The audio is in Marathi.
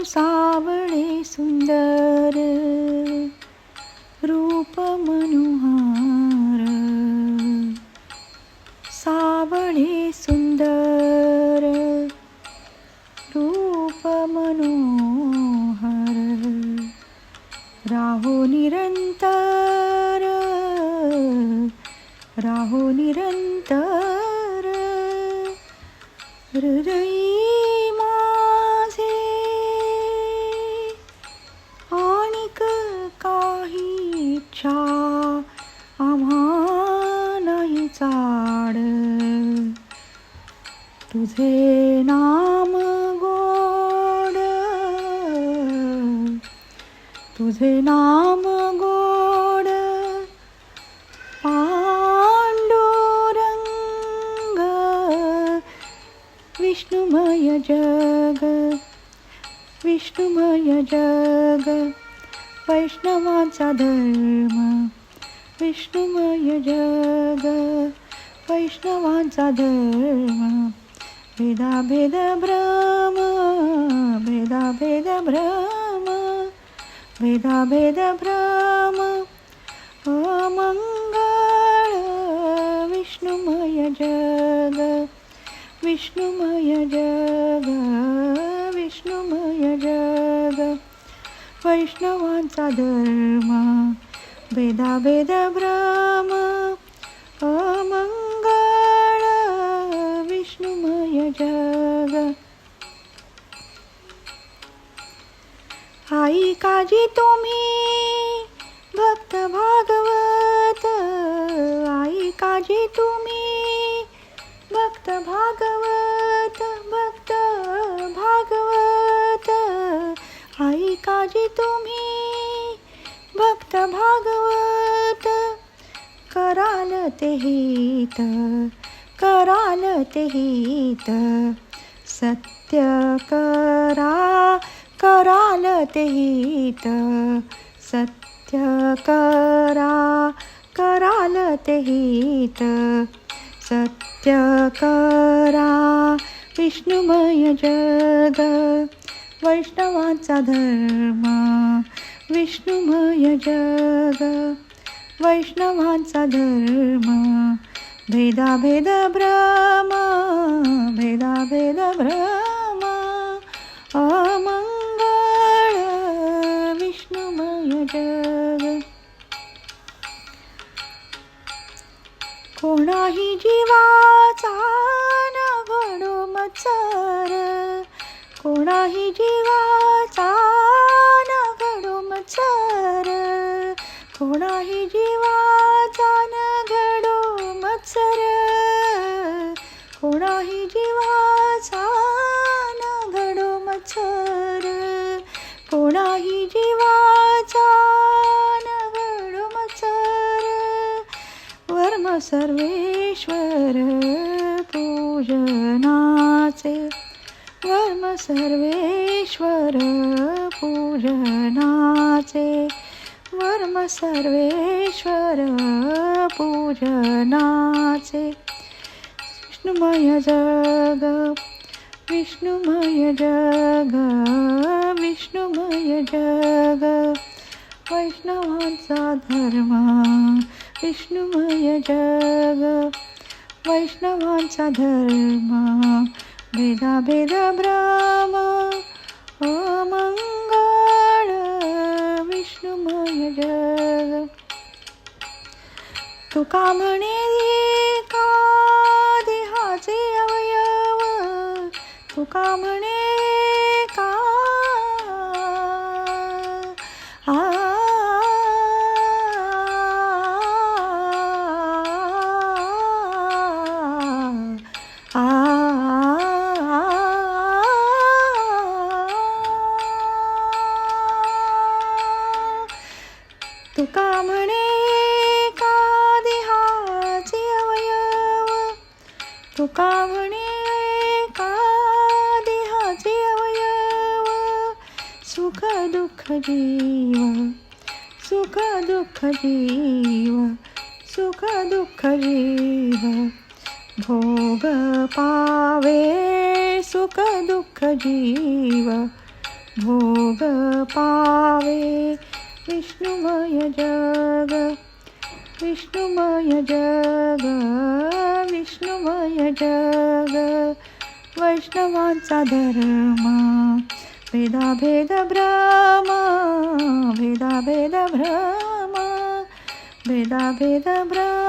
सावळे सुंदर रूप मनोहार, सावळे सुंदर रूप मनोहर, राहो निरंतर, राहो निरंतर, हृदयी माझे आणिक काही इच्छा आम्हा नाही चाड, तुझे नाम गोड, तुझे नाम गोड, पांडुरंग, विष्णुमय जग, विष्णुमय जग, वैष्णवांचा धर्म, विष्णुमय जग, वैष्णवांचा धर्म, भेदाभेद भ्रम, भेदाभेद भ्रम, भेदाभेद भ्रम, अमंगळ, विष्णुमय जग, विष्णुमय जग, विष्णुमय जग, वैष्णवांचा धर्म, भेदाभेद भ्रम, अमंगळ, विष्णुमय जग. आई काजी तुम्ही भक्त भागवत, आई काजी तुम्ही भक्त भागवत, भक्त भागवत, आई काजी तुम्ही भक्त भागवत, कराल ते हित, कराल ते हित, सत्य करा, कराल ते हित, सत्य करा, कराल ते हित, सत्य करा, विष्णुमय जग, वैष्णवांचा धर्म, विष्णुमय जग, वैष्णवांचा धर्म, भेदाभेद भ्रम, भेदाभेद भ्रम, अमंगळ, विष्णुमय जग. कोणाही जीवाचा न घडो मत्सर, कोणाही जीवाचा न घडो मत्सर, कोणाही जीवाचा न घडो मत्सर, कोणाही जीवाचा न घडो मत्सर, कोणाही जीवाचा न घडो मत्सर, वर्म सर्वेश्वर पूजनाचे, वर्म सर्वेश्वर पूजनाचे, वर्म सर्वेश्वर पूजनाचे, विष्णुमय जग, विष्णुमय जग, विष्णुमय जग, वैष्णवांचा धर्म, विष्णुमय जग, वैष्णवांचा धर्म, भेदाभेद भ्रम, अमंगळ, विष्णुमय जग. तुका म्हणे एका देहाचे अवयव, तुका म्हणे का तुका म्हणे का देहाचे अवयव, तुका म्हणे का देहाचे अवयव, सुख दुःख जीव, सुख दुःख जीव, सुख दुःख जीव, भोग पावे सुख दुःख जीव, भोग पावे विष्णुमय जग, विष्णुमय जग, विष्णुमय जग. वैष्णवांचा धर्म भेदाभेद भ्रम, भेदाभेद भ्रम, भेदाभेद भ्रम.